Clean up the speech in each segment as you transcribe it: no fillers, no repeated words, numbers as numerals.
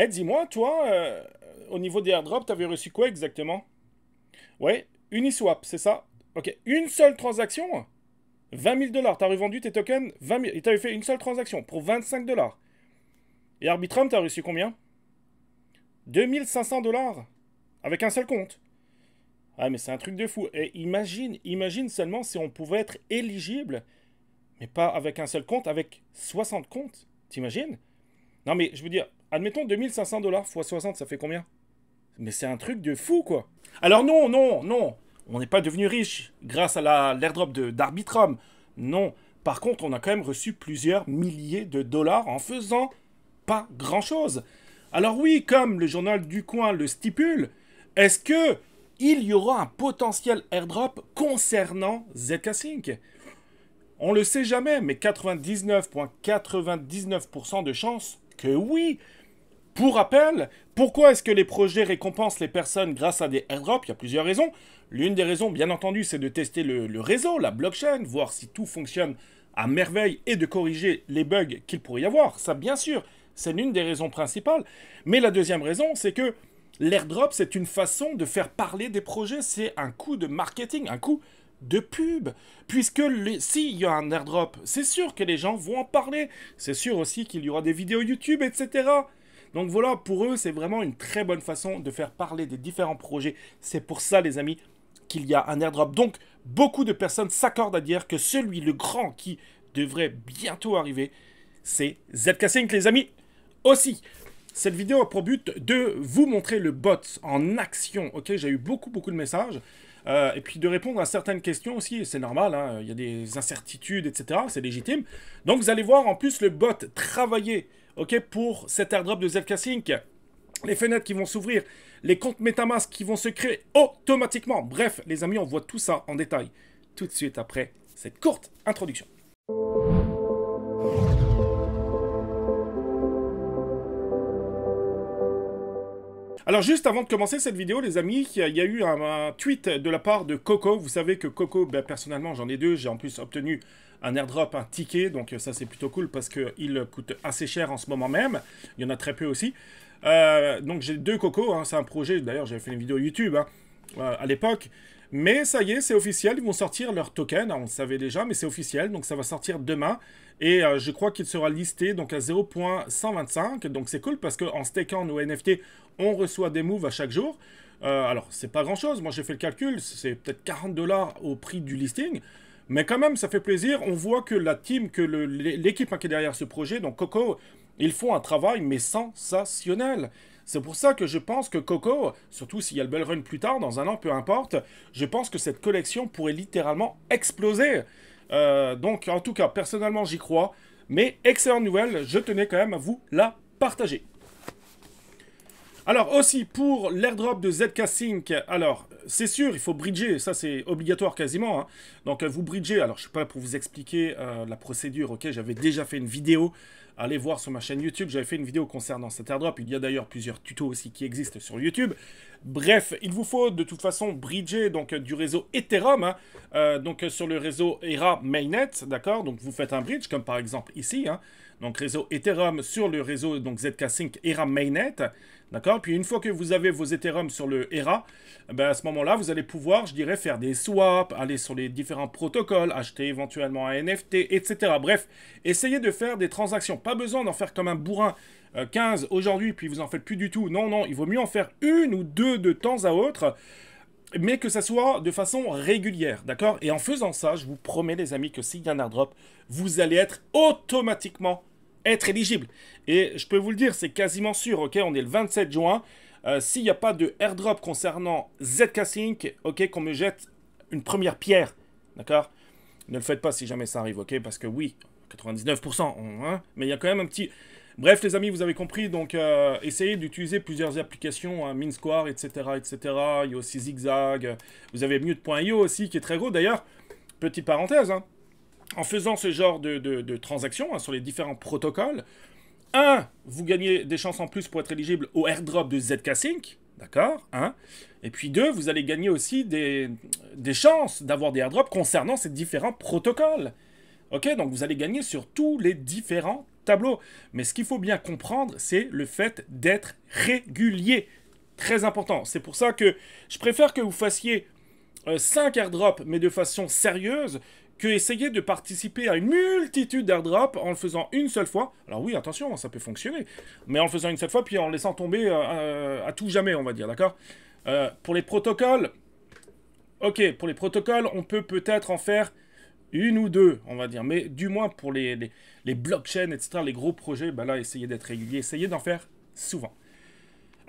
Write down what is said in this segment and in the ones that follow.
Eh, dis-moi, toi, au niveau des airdrops, t'avais reçu quoi exactement? Ouais, Uniswap, c'est ça? Ok, une seule transaction? 20 000 $. T'as revendu tes tokens 20 000. Et t'avais fait une seule transaction pour 25 $. Et Arbitrum, t'as reçu combien? 2 500 $. Avec un seul compte. Ah, mais c'est un truc de fou. Et imagine seulement si on pouvait être éligible, mais pas avec un seul compte, avec 60 comptes. T'imagines? Non, mais je veux dire, admettons 2 500 $ fois 60, ça fait combien? Mais c'est un truc de fou, quoi. Alors non, non, non. On n'est pas devenu riche grâce à l'airdrop d'Arbitrum. Non. Par contre, on a quand même reçu plusieurs milliers de dollars en faisant pas grand-chose. Alors oui, comme le journal du coin le stipule, est-ce que il y aura un potentiel airdrop concernant ZK-Sync? On le sait jamais, mais 99,99% de chances que oui. Pour rappel, pourquoi est-ce que les projets récompensent les personnes grâce à des airdrops? Il y a plusieurs raisons. L'une des raisons, bien entendu, c'est de tester le réseau, la blockchain, voir si tout fonctionne à merveille et de corriger les bugs qu'il pourrait y avoir. Ça, bien sûr, c'est l'une des raisons principales. Mais la deuxième raison, c'est que l'airdrop, c'est une façon de faire parler des projets. C'est un coup de marketing, un coup de pub. Puisque s'il y a un airdrop, c'est sûr que les gens vont en parler. C'est sûr aussi qu'il y aura des vidéos YouTube, etc. Donc voilà, pour eux, c'est vraiment une très bonne façon de faire parler des différents projets. C'est pour ça, les amis, qu'il y a un airdrop. Donc, beaucoup de personnes s'accordent à dire que celui, le grand, qui devrait bientôt arriver, c'est ZK-Sync, les amis. Aussi, cette vidéo a pour but de vous montrer le bot en action. Ok, j'ai eu beaucoup de messages. Et puis de répondre à certaines questions aussi, c'est normal, hein, il y a des incertitudes, etc. C'est légitime. Donc vous allez voir en plus le bot travailler, ok, pour cet airdrop de ZK-Sync. Les fenêtres qui vont s'ouvrir, les comptes MetaMask qui vont se créer automatiquement. Bref, les amis, on voit tout ça en détail tout de suite après cette courte introduction. Alors juste avant de commencer cette vidéo, les amis, il y a eu un tweet de la part de Coco. Vous savez que Coco, ben, personnellement, j'en ai deux. J'ai en plus obtenu un airdrop, un ticket. Donc ça, c'est plutôt cool parce qu'il coûte assez cher en ce moment même. Il y en a très peu aussi. Donc j'ai deux Coco. Hein, c'est un projet. D'ailleurs, j'avais fait une vidéo YouTube à l'époque. Mais ça y est, c'est officiel, ils vont sortir leur token, on le savait déjà, mais c'est officiel, donc ça va sortir demain, et je crois qu'il sera listé donc à 0.125, donc c'est cool, parce qu'en stakant nos NFT, on reçoit des moves à chaque jour. Alors, c'est pas grand-chose, moi j'ai fait le calcul, c'est peut-être 40 $ au prix du listing, mais quand même, ça fait plaisir, on voit que la team, que l'équipe qui est derrière ce projet, donc Coco, ils font un travail, mais sensationnel. C'est pour ça que je pense que Coco, surtout s'il y a le Bull Run plus tard, dans un an, peu importe, je pense que cette collection pourrait littéralement exploser. Donc, en tout cas, personnellement, j'y crois. Mais excellente nouvelle, je tenais quand même à vous la partager. Alors aussi, pour l'airdrop de ZK-Sync, alors, c'est sûr, il faut bridger, ça c'est obligatoire quasiment. Hein. Donc vous bridgez, alors je suis pas là pour vous expliquer la procédure, ok, j'avais déjà fait une vidéo, allez voir sur ma chaîne YouTube, j'avais fait une vidéo concernant cet airdrop, il y a d'ailleurs plusieurs tutos aussi qui existent sur YouTube. Bref, il vous faut de toute façon bridger donc, du réseau Ethereum, hein, donc sur le réseau ERA Mainnet, d'accord, donc vous faites un bridge, comme par exemple ici, hein, donc réseau Ethereum sur le réseau donc ZK-Sync ERA Mainnet. D'accord. Puis une fois que vous avez vos Ethereum sur le ERA, ben à ce moment-là, vous allez pouvoir, je dirais, faire des swaps, aller sur les différents protocoles, acheter éventuellement un NFT, etc. Bref, essayez de faire des transactions. Pas besoin d'en faire comme un bourrin 15 aujourd'hui, puis vous en faites plus du tout. Non, non, il vaut mieux en faire une ou deux de temps à autre, mais que ça soit de façon régulière, d'accord? Et en faisant ça, je vous promets, les amis, que s'il y a un airdrop, vous allez être automatiquement être éligible. Et je peux vous le dire, c'est quasiment sûr, ok, on est le 27 juin. S'il n'y a pas de airdrop concernant ZK-Sync, ok, qu'on me jette une première pierre, d'accord? Ne le faites pas si jamais ça arrive, ok? Parce que oui, 99%, hein, mais il y a quand même un petit... Bref, les amis, vous avez compris, donc essayez d'utiliser plusieurs applications, hein, MinSquare, etc., etc. Il y a aussi Zigzag, vous avez Mute.io aussi, qui est très gros. D'ailleurs, petite parenthèse, hein, en faisant ce genre de transactions hein, sur les différents protocoles, vous gagnez des chances en plus pour être éligible au airdrop de ZK-Sync, d'accord, et puis deux, vous allez gagner aussi des chances d'avoir des airdrops concernant ces différents protocoles. Ok, donc vous allez gagner sur tous les différents tableau. Mais ce qu'il faut bien comprendre, c'est le fait d'être régulier. Très important. C'est pour ça que je préfère que vous fassiez 5 airdrops, mais de façon sérieuse, que essayer de participer à une multitude d'airdrops en le faisant une seule fois. Alors oui, attention, ça peut fonctionner, mais en le faisant une seule fois, puis en laissant tomber à tout jamais, on va dire, d'accord. Pour les protocoles, ok, pour les protocoles, on peut peut-être en faire une ou deux, on va dire, mais du moins pour les blockchains, etc., les gros projets, bah là, essayez d'être régulier, essayez d'en faire souvent.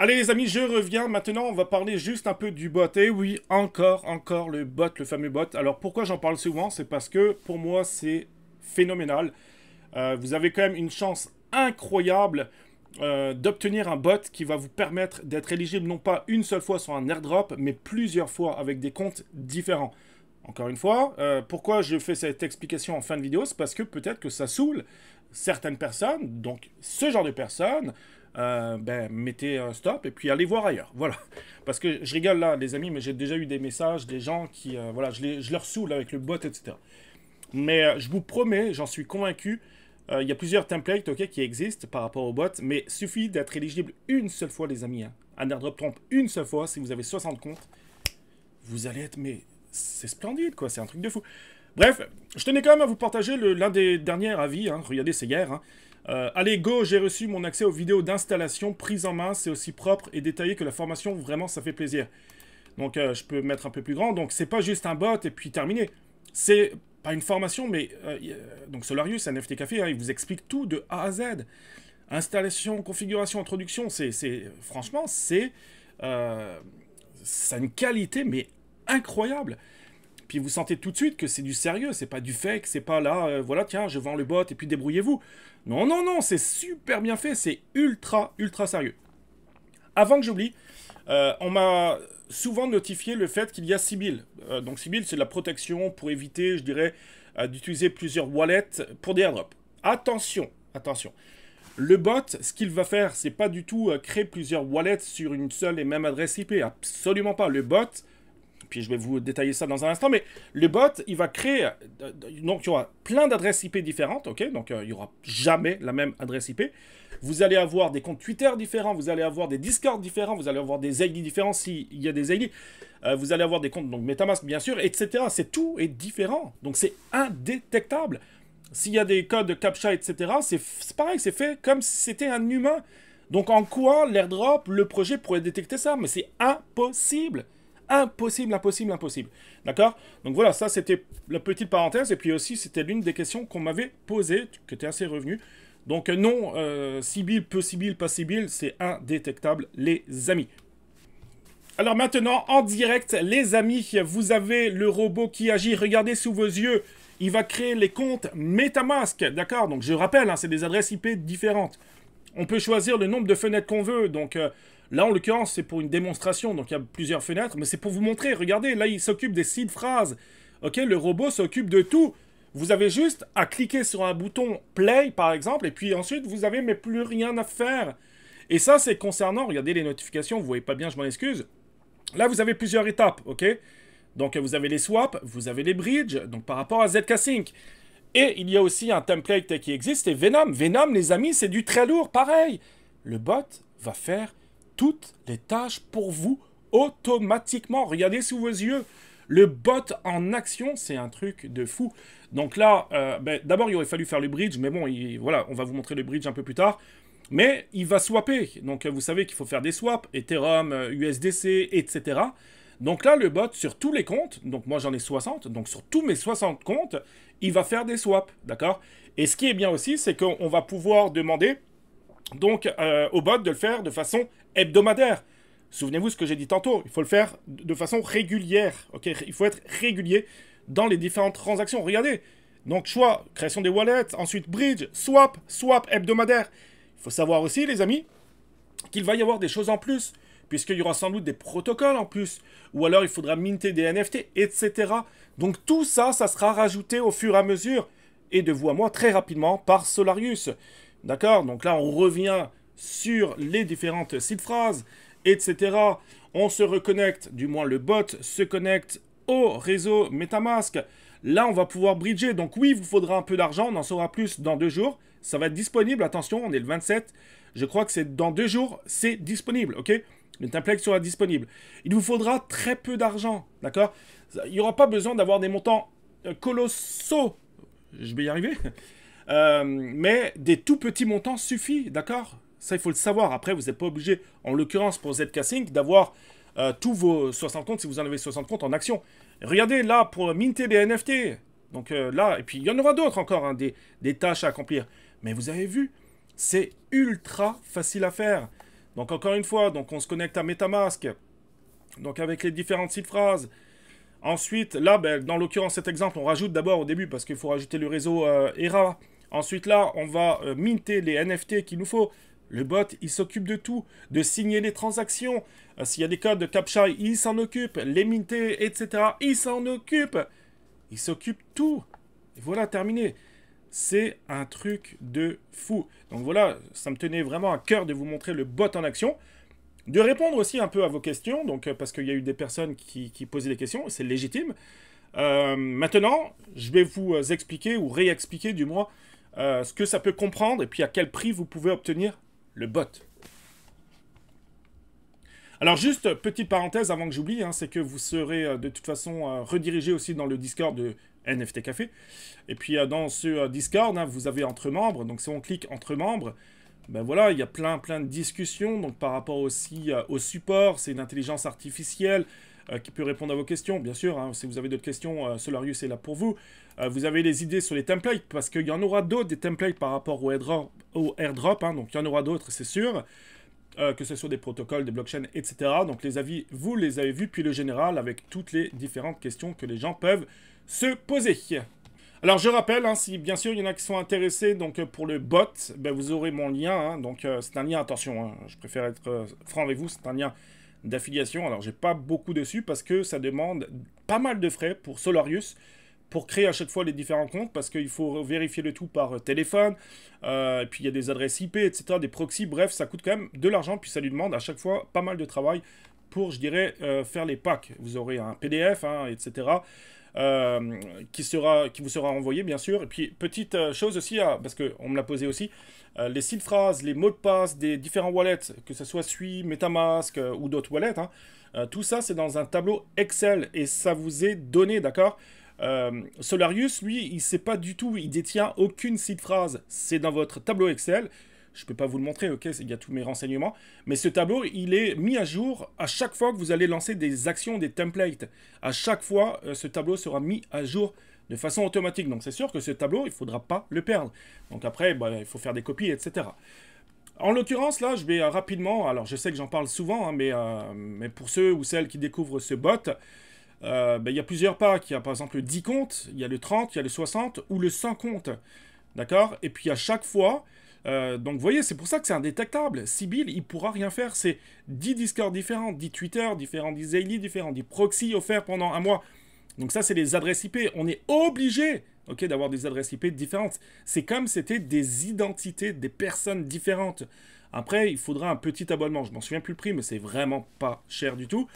Allez les amis, je reviens. Maintenant, on va parler juste un peu du bot. Et oui, encore le bot, le fameux bot. Alors pourquoi j'en parle souvent? C'est parce que pour moi, c'est phénoménal. Vous avez quand même une chance incroyable d'obtenir un bot qui va vous permettre d'être éligible non pas une seule fois sur un airdrop, mais plusieurs fois avec des comptes différents. Encore une fois, pourquoi je fais cette explication en fin de vidéo? C'est parce que peut-être que ça saoule certaines personnes. Donc ce genre de personnes... mettez un stop et puis allez voir ailleurs. Voilà. Parce que je rigole là, les amis, mais j'ai déjà eu des messages, des gens qui, voilà, je leur saoule avec le bot, etc. Mais je vous promets, j'en suis convaincu, il y a plusieurs templates qui existent par rapport au bot, mais suffit d'être éligible une seule fois, les amis. Hein. Un airdrop trompe une seule fois, si vous avez 60 comptes, vous allez être, mais c'est splendide, quoi, c'est un truc de fou. Bref, je tenais quand même à vous partager l'un des derniers avis, hein. Regardez, c'est hier, hein. Allez, go, j'ai reçu mon accès aux vidéos d'installation, prise en main, c'est aussi propre et détaillé que la formation, vraiment, ça fait plaisir. Donc, je peux mettre un peu plus grand, donc c'est pas juste un bot et puis terminé. C'est pas une formation, mais... donc, Solarius, NFT Café, hein, il vous explique tout de A à Z. Installation, configuration, introduction, franchement, ça a une qualité, mais incroyable. Puis vous sentez tout de suite que c'est du sérieux, c'est pas du fake, c'est pas là, voilà, tiens, je vends le bot et puis débrouillez-vous. Non, non, non, c'est super bien fait, c'est ultra, ultra sérieux. Avant que j'oublie, on m'a souvent notifié le fait qu'il y a Sybil. Donc Sybil, c'est la protection pour éviter, je dirais, d'utiliser plusieurs wallets pour des airdrops. Attention, attention. Le bot, ce qu'il va faire, c'est pas du tout créer plusieurs wallets sur une seule et même adresse IP. Absolument pas. Le bot... Puis je vais vous détailler ça dans un instant, mais le bot, il va créer, donc il y aura plein d'adresses IP différentes, ok, donc il n'y aura jamais la même adresse IP. Vous allez avoir des comptes Twitter différents, vous allez avoir des Discord différents, vous allez avoir des ID différents s'il y a des ID, vous allez avoir des comptes, donc MetaMask bien sûr, etc. C'est tout est différent, donc c'est indétectable. S'il y a des codes CAPTCHA, etc., c'est pareil, c'est fait comme si c'était un humain. Donc en quoi l'airdrop, le projet pourrait détecter ça? Mais c'est impossible. Impossible, impossible, impossible. D'accord? Donc voilà, ça c'était la petite parenthèse. Et puis aussi, c'était l'une des questions qu'on m'avait posées, qui était assez revenue. Donc non, Sybil, peu Sybil, pas Sybil, c'est indétectable, les amis. Alors maintenant, en direct, les amis, vous avez le robot qui agit. Regardez sous vos yeux. Il va créer les comptes MetaMask. D'accord? Donc je rappelle, hein, c'est des adresses IP différentes. On peut choisir le nombre de fenêtres qu'on veut. Donc... là, en l'occurrence, c'est pour une démonstration, donc il y a plusieurs fenêtres, mais c'est pour vous montrer. Regardez, là, il s'occupe des seed phrases. Ok, le robot s'occupe de tout. Vous avez juste à cliquer sur un bouton play, par exemple, et puis ensuite, vous avez mais plus rien à faire. Et ça, c'est concernant, regardez les notifications, vous voyez pas bien, je m'en excuse. Là, vous avez plusieurs étapes, ok? Donc, vous avez les swaps, vous avez les bridges, donc par rapport à ZK Sync. Et il y a aussi un template qui existe, c'est Venom. Venom, les amis, c'est du très lourd, pareil. Le bot va faire toutes les tâches pour vous automatiquement. Regardez sous vos yeux. Le bot en action, c'est un truc de fou. Donc là, d'abord, il aurait fallu faire le bridge, mais bon, voilà, on va vous montrer le bridge un peu plus tard. Mais il va swapper. Donc vous savez qu'il faut faire des swaps, Ethereum, USDC, etc. Donc là, le bot, sur tous les comptes, donc moi j'en ai 60, donc sur tous mes 60 comptes, il va faire des swaps, d'accord? Et ce qui est bien aussi, c'est qu'on va pouvoir demander donc au bot de le faire de façon hebdomadaire. Souvenez-vous ce que j'ai dit tantôt, il faut le faire de façon régulière, ok? Il faut être régulier dans les différentes transactions. Regardez, donc choix, création des wallets, ensuite bridge, swap, swap hebdomadaire. Il faut savoir aussi, les amis, qu'il va y avoir des choses en plus, puisqu'il y aura sans doute des protocoles en plus, ou alors il faudra minter des NFT, etc. Donc tout ça, ça sera rajouté au fur et à mesure, et de vous à moi très rapidement par Solarius. D'accord? Donc là, on revient sur les différentes seed phrases, etc. On se reconnecte, du moins le bot se connecte au réseau MetaMask. Là, on va pouvoir bridger. Donc oui, il vous faudra un peu d'argent, on en saura plus dans 2 jours. Ça va être disponible, attention, on est le 27. Je crois que c'est dans 2 jours, c'est disponible, ok? Le template sera disponible. Il vous faudra très peu d'argent, d'accord? Il n'y aura pas besoin d'avoir des montants colossaux. Je vais y arriver. Mais des tout petits montants suffit, d'accord? Ça, il faut le savoir. Après, vous n'êtes pas obligé, en l'occurrence pour ZK Sync, d'avoir tous vos 60 comptes, si vous en avez 60 comptes, en action. Regardez, là, pour minter des NFT. Donc là, et puis il y en aura d'autres encore, hein, des tâches à accomplir. Mais vous avez vu, c'est ultra facile à faire. Donc encore une fois, donc on se connecte à MetaMask, donc avec les différentes sites phrases. Ensuite, là, ben, dans l'occurrence cet exemple, on rajoute d'abord au début, parce qu'il faut rajouter le réseau ERA. Ensuite là, on va minter les NFT qu'il nous faut. Le bot, il s'occupe de tout, de signer les transactions. S'il y a des codes de CAPTCHA, il s'en occupe. Les minter, etc., il s'en occupe. Il s'occupe tout. Et voilà, terminé. C'est un truc de fou. Donc voilà, ça me tenait vraiment à cœur de vous montrer le bot en action. De répondre aussi un peu à vos questions, donc, parce qu'il y a eu des personnes qui posaient des questions, et c'est légitime. Maintenant, je vais vous expliquer, ou réexpliquer du moins, ce que ça peut comprendre, et puis à quel prix vous pouvez obtenir le bot. Alors juste, petite parenthèse avant que j'oublie, hein, c'est que vous serez de toute façon redirigé aussi dans le Discord de NFT Café. Et puis dans ce Discord, hein, vous avez entre membres, donc si on clique entre membres, ben voilà, il y a plein de discussions, donc par rapport aussi au support, c'est une intelligence artificielle qui peut répondre à vos questions, bien sûr, hein, si vous avez d'autres questions, Solarius est là pour vous. Vous avez les idées sur les templates, parce qu'il y en aura d'autres, des templates par rapport au airdrop, hein, donc il y en aura d'autres, c'est sûr, que ce soit des protocoles, des blockchains, etc. Donc les avis, vous les avez vus, puis le général, avec toutes les différentes questions que les gens peuvent se poser. Alors je rappelle, hein, si bien sûr il y en a qui sont intéressés donc pour le bot, ben, vous aurez mon lien, hein, donc c'est un lien, attention, hein, je préfère être franc avec vous, c'est un lien d'affiliation. Alors j'ai pas beaucoup dessus parce que ça demande pas mal de frais pour Solarius, pour créer à chaque fois les différents comptes, parce qu'il faut vérifier le tout par téléphone, et puis il y a des adresses IP, etc., des proxys, bref, ça coûte quand même de l'argent, puis ça lui demande à chaque fois pas mal de travail pour, je dirais, faire les packs. Vous aurez un PDF, hein, etc., qui vous sera envoyé, bien sûr. Et puis, petite chose aussi, parce qu'on me l'a posé aussi, les sites phrases, les mots de passe des différents wallets, que ce soit Sui, MetaMask ou d'autres wallets, hein, tout ça, c'est dans un tableau Excel, et ça vous est donné, d'accord? Solarius, lui, il sait pas du tout, il détient aucune seed phrase. C'est dans votre tableau Excel. Je peux pas vous le montrer, ok, il y a tous mes renseignements. Mais ce tableau, il est mis à jour à chaque fois que vous allez lancer des actions, des templates. À chaque fois, ce tableau sera mis à jour de façon automatique. Donc c'est sûr que ce tableau, il faudra pas le perdre. Donc après, bah, il faut faire des copies, etc. En l'occurrence, là, je vais rapidement, alors je sais que j'en parle souvent, hein, mais pour ceux ou celles qui découvrent ce bot, ben, y a plusieurs packs. Il y a par exemple le 10 comptes, il y a le 30, il y a le 60 ou le 100 comptes. D'accord? Et puis à chaque fois, donc vous voyez, c'est pour ça que c'est indétectable. Sibyl, il pourra rien faire. C'est 10 Discord différents, 10 Twitter différents, 10 Daily différents, 10 proxys offerts pendant un mois. Donc ça, c'est les adresses IP. On est obligé, ok, d'avoir des adresses IP différentes. C'est comme c'était des identités des personnes différentes. Après, il faudra un petit abonnement. Je m'en souviens plus le prix, mais c'est vraiment pas cher du tout.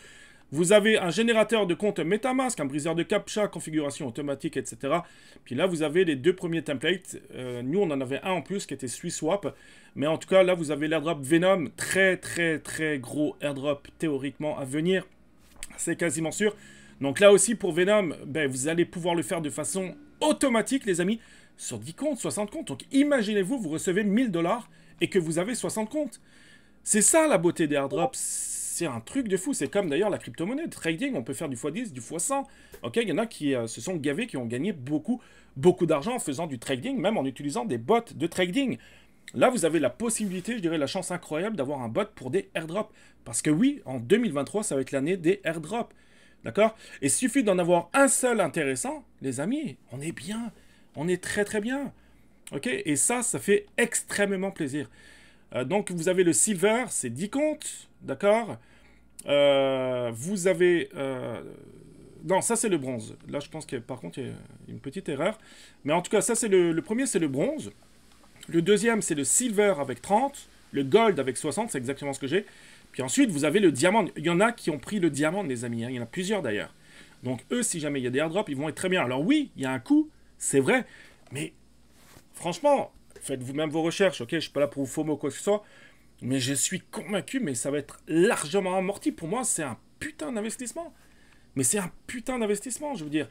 Vous avez un générateur de compte MetaMask, un briseur de CAPTCHA, configuration automatique, etc. Puis là, vous avez les 2 premiers templates. Nous, on en avait un en plus qui était SuiSwap. Mais en tout cas, là, vous avez l'airdrop Venom. Très gros airdrop théoriquement à venir. C'est quasiment sûr. Donc là aussi, pour Venom, ben, vous allez pouvoir le faire de façon automatique, les amis, sur 10 comptes, 60 comptes. Donc imaginez-vous, vous recevez 1000 $ et que vous avez 60 comptes. C'est ça la beauté des airdrops. C'est un truc de fou. C'est comme d'ailleurs la crypto-monnaie. Trading, on peut faire du x10, du x100. Ok, il y en a qui se sont gavés, qui ont gagné beaucoup d'argent en faisant du trading, même en utilisant des bots de trading. Là, vous avez la possibilité, je dirais la chance incroyable d'avoir un bot pour des airdrops. Parce que oui, en 2023, ça va être l'année des airdrops. D'accord? Et il suffit d'en avoir un seul intéressant, les amis, on est bien. On est très bien. Ok? Et ça fait extrêmement plaisir. Donc, vous avez le silver, c'est 10 comptes. D'accord? Vous avez... non, ça c'est le bronze. Là, je pense que par contre, il y a une petite erreur. Mais en tout cas, ça c'est le premier, c'est le bronze. Le deuxième, c'est le silver avec 30. Le gold avec 60, c'est exactement ce que j'ai. Puis ensuite, vous avez le diamant. Il y en a qui ont pris le diamant, les amis. Hein. Il y en a plusieurs d'ailleurs. Donc eux, si jamais il y a des airdrops, ils vont être très bien. Alors oui, il y a un coût, c'est vrai. Mais franchement, faites vous-même vos recherches, ok? Je suis pas là pour vous FOMO ou quoi que ce soit. Mais je suis convaincu, mais ça va être largement amorti. Pour moi, c'est un putain d'investissement. Mais c'est un putain d'investissement, je veux dire.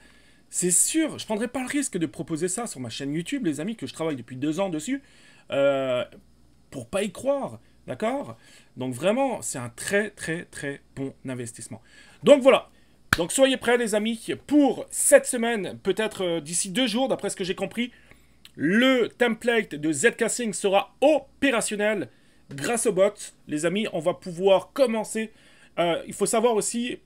C'est sûr, je prendrai pas le risque de proposer ça sur ma chaîne YouTube, les amis, que je travaille depuis 2 ans dessus, pour pas y croire, d'accord? Donc vraiment, c'est un très très très bon investissement. Donc voilà. Donc soyez prêts, les amis, pour cette semaine, peut-être d'ici 2 jours, d'après ce que j'ai compris, le template de ZK-Sync sera opérationnel grâce au bot. Les amis, on va pouvoir commencer. Il faut savoir aussi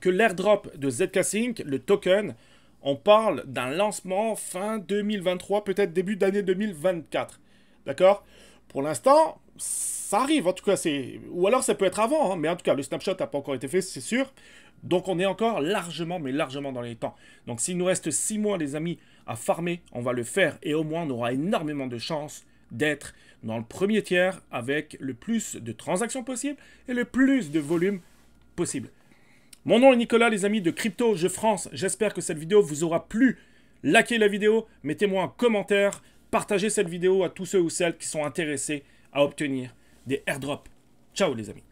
que l'airdrop de ZK-Sync, le token, on parle d'un lancement fin 2023, peut-être début d'année 2024. D'accord? Pour l'instant, ça arrive, en tout cas, c'est... Ou alors ça peut être avant, hein, mais en tout cas, le snapshot n'a pas encore été fait, c'est sûr. Donc on est encore largement, mais largement dans les temps. Donc s'il nous reste 6 mois, les amis, à farmer, on va le faire. Et au moins, on aura énormément de chances d'être dans le premier tiers avec le plus de transactions possibles et le plus de volume possible. Mon nom est Nicolas, les amis de Crypto Jeux France. J'espère que cette vidéo vous aura plu. Likez la vidéo, mettez-moi un commentaire, partagez cette vidéo à tous ceux ou celles qui sont intéressés à obtenir des airdrops. Ciao les amis.